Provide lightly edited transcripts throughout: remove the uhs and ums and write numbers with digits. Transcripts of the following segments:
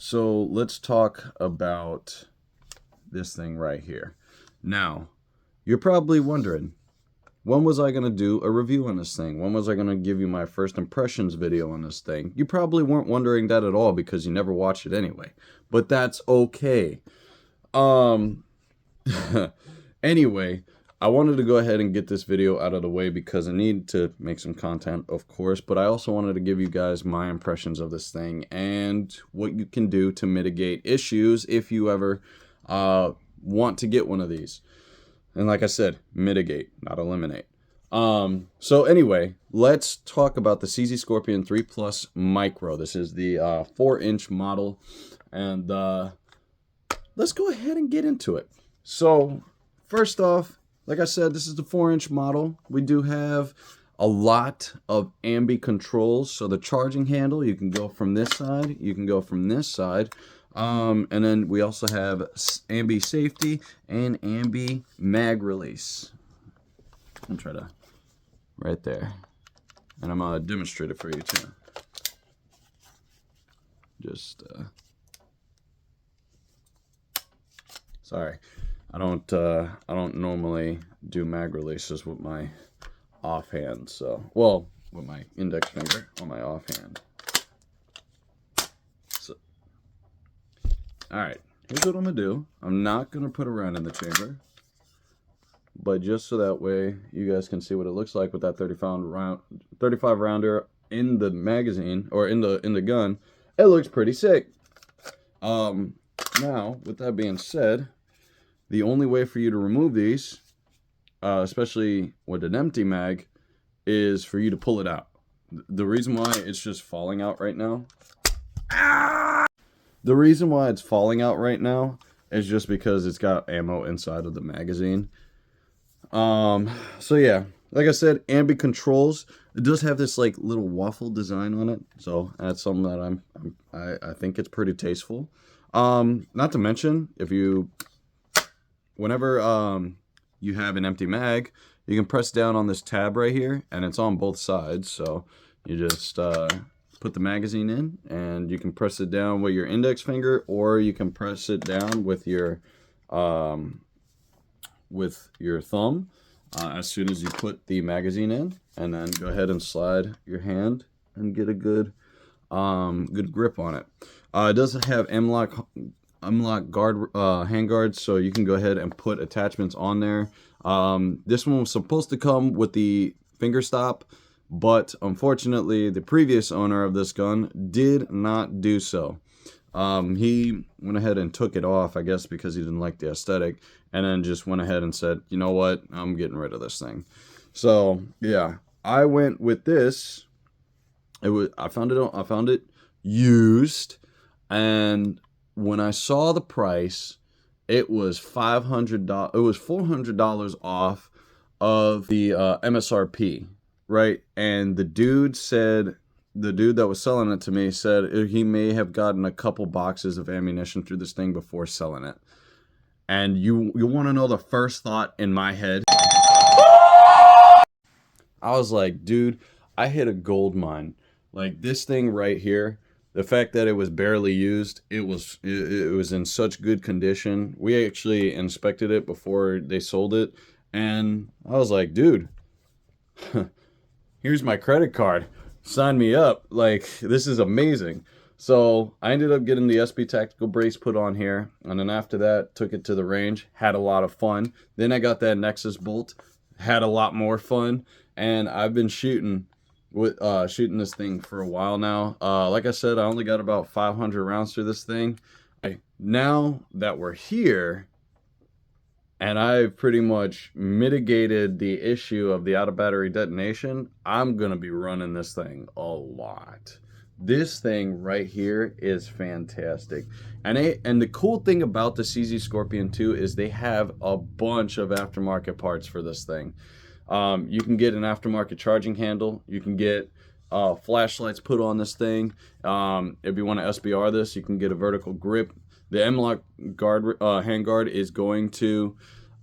So let's talk about this thing right here. Now, you're probably wondering, when was I going to do a review on this thing? When was I going to give you my first impressions video on this thing? You probably weren't wondering that at all because you never watched it anyway. But that's okay. Anyway, I wanted to go ahead and get this video out of the way because I need to make some content, of course, but I also wanted to give you guys my impressions of this thing and what you can do to mitigate issues if you ever want to get one of these. And like I said, mitigate, not eliminate. So anyway, let's talk about the CZ Scorpion 3 Plus Micro. This is the 4-inch model, and let's go ahead and get into it. So first off, like I said, this is the 4-inch model. We do have a lot of ambi controls. So the charging handle, you can go from this side, you can go from this side. And then we also have ambi safety and ambi mag release. I'll try to, right there. And I'm going to demonstrate it for you too. Just, sorry. I don't normally do mag releases with my offhand, so, well, with my index finger on my offhand. So, alright, here's what I'm going to do. I'm not going to put a round in the chamber, but just so that way you guys can see what it looks like with that 35 rounder in the magazine, or in the gun, it looks pretty sick. Now, with that being said, the only way for you to remove these, especially with an empty mag, is for you to pull it out. The reason why it's just falling out right now, the reason why it's falling out right now is just because it's got ammo inside of the magazine. So yeah, like I said, ambi controls. It does have this like little waffle design on it, so that's something that I think it's pretty tasteful. Not to mention, whenever you have an empty mag, you can press down on this tab right here, and it's on both sides. So you just put the magazine in, and you can press it down with your index finger, or you can press it down with your thumb as soon as you put the magazine in, and then go ahead and slide your hand and get a good grip on it. It does have M-lock guard hand guards, so you can go ahead and put attachments on there. This one was supposed to come with the finger stop, but unfortunately the previous owner of this gun did not do so. He went ahead and took it off, I guess because he didn't like the aesthetic, and then just went ahead and said, you know what, I'm getting rid of this thing. So yeah, I went with this. I found it used, and when I saw the price, it was $500. It was $400 off of the MSRP, right? And the dude that was selling it to me said he may have gotten a couple boxes of ammunition through this thing before selling it. And you want to know the first thought in my head? I was like, dude, I hit a gold mine. Like, this thing right here, the fact that it was barely used, it was in such good condition. We actually inspected it before they sold it, and I was like, dude, here's my credit card. Sign me up. Like, this is amazing. So I ended up getting the SB tactical brace put on here, and then after that, took it to the range, had a lot of fun. Then I got that Nexus bolt, had a lot more fun, and I've been shooting this thing for a while now. Like I said, I only got about 500 rounds through this thing. Now that we're here, and I've pretty much mitigated the issue of the out of battery detonation, I'm gonna be running this thing a lot. This thing right here is fantastic. And the cool thing about the CZ Scorpion 2 is they have a bunch of aftermarket parts for this thing. You can get an aftermarket charging handle. You can get flashlights put on this thing. If you want to SBR this, you can get a vertical grip. The M-lock guard hand guard is going to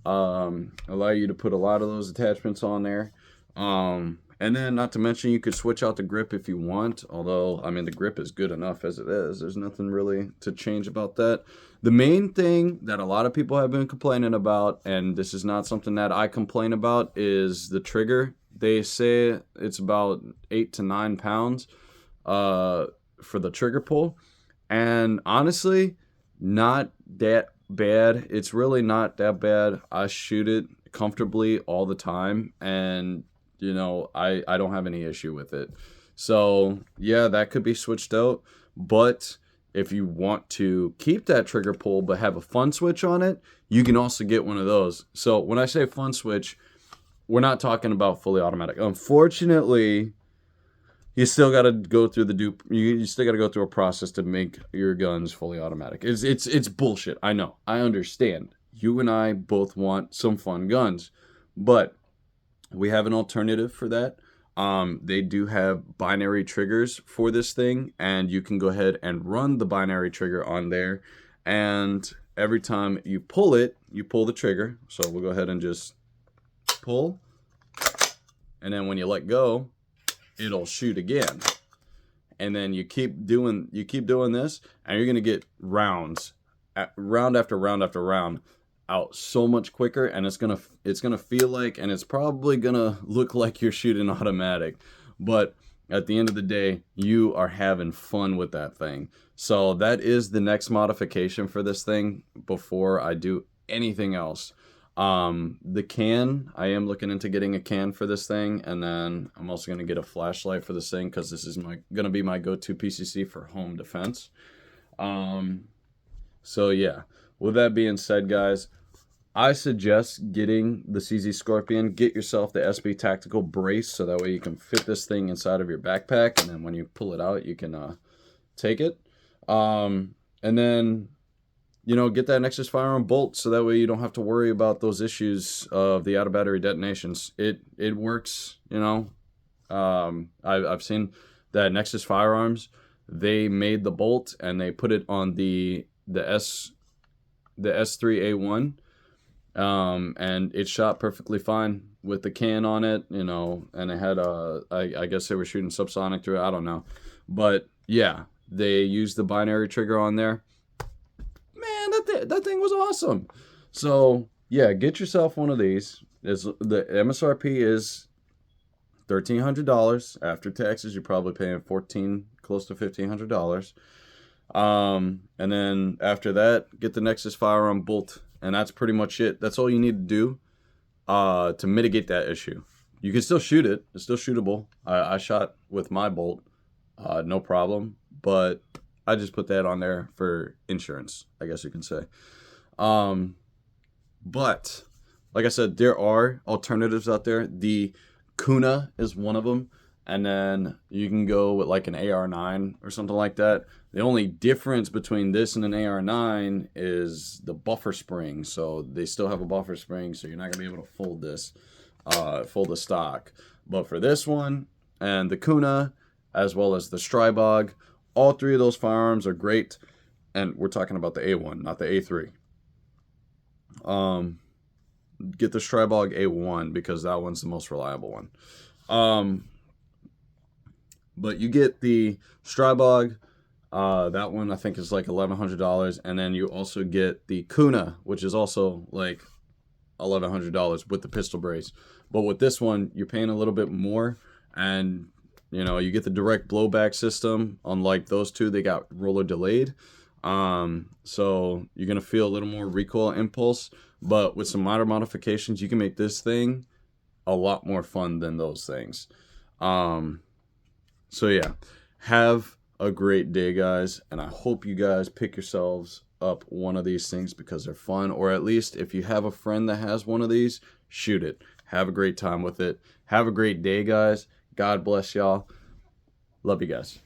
allow you to put a lot of those attachments on there. And And then, not to mention, you could switch out the grip if you want. Although, I mean, the grip is good enough as it is. There's nothing really to change about that. The main thing that a lot of people have been complaining about, and this is not something that I complain about, is the trigger. They say it's about 8 to 9 pounds for the trigger pull. And honestly, not that bad. It's really not that bad. I shoot it comfortably all the time, and I don't have any issue with it. So yeah, that could be switched out. But if you want to keep that trigger pull but have a fun switch on it, you can also get one of those. So when I say fun switch, we're not talking about fully automatic. Unfortunately, you still got to go through you still got to go through a process to make your guns fully automatic. It's bullshit. I know. I understand. You and I both want some fun guns, but we have an alternative for that. They do have binary triggers for this thing, and you can go ahead and run the binary trigger on there. And every time you pull it, you pull the trigger. So we'll go ahead and just pull. And then when you let go, it'll shoot again. And then you keep doing this, and you're going to get rounds, round after round after round, out so much quicker, and it's gonna feel like, and it's probably gonna look like you're shooting automatic, but at the end of the day, you are having fun with that thing. So that is the next modification for this thing before I do anything else. The can, I am looking into getting a can for this thing, and then I'm also gonna get a flashlight for this thing because this is gonna be my go-to PCC for home defense. So yeah. With that being said, guys, I suggest getting the CZ Scorpion. Get yourself the SB Tactical Brace so that way you can fit this thing inside of your backpack, and then when you pull it out, you can take it. And then, get that Nexus firearm bolt so that way you don't have to worry about those issues of the out-of-battery detonations. It works, I've seen that Nexus firearms, they made the bolt and they put it on the S3A1, and it shot perfectly fine with the can on it, and it had I guess they were shooting subsonic through it, I don't know, but yeah, they used the binary trigger on there. Man, that thing was awesome. So yeah, get yourself one of these. The MSRP is $1,300. After taxes, you're probably paying close to $1,500. And then after that, get the Nexus firearm bolt, and that's pretty much it. That's all you need to do to mitigate that issue. You can still shoot it. It's still shootable. I shot with my bolt, no problem, but I just put that on there for insurance, I guess you can say. But like I said, there are alternatives out there. The Kuna is one of them. And then you can go with like an AR9 or something like that. The only difference between this and an AR9 is the buffer spring. So they still have a buffer spring, so you're not going to be able to fold the stock. But for this one and the Kuna, as well as the Strybog, all three of those firearms are great. And we're talking about the A1, not the A3. Get the Strybog A1 because that one's the most reliable one. But you get the Strybog, that one I think is like $1,100, and then you also get the Kuna, which is also like $1,100 with the pistol brace. But with this one, you're paying a little bit more, and you get the direct blowback system. Unlike those two, they got roller delayed, so you're gonna feel a little more recoil impulse. But with some minor modifications, you can make this thing a lot more fun than those things. So yeah, have a great day, guys, and I hope you guys pick yourselves up one of these things because they're fun, or at least if you have a friend that has one of these, shoot it. Have a great time with it. Have a great day, guys. God bless y'all. Love you guys.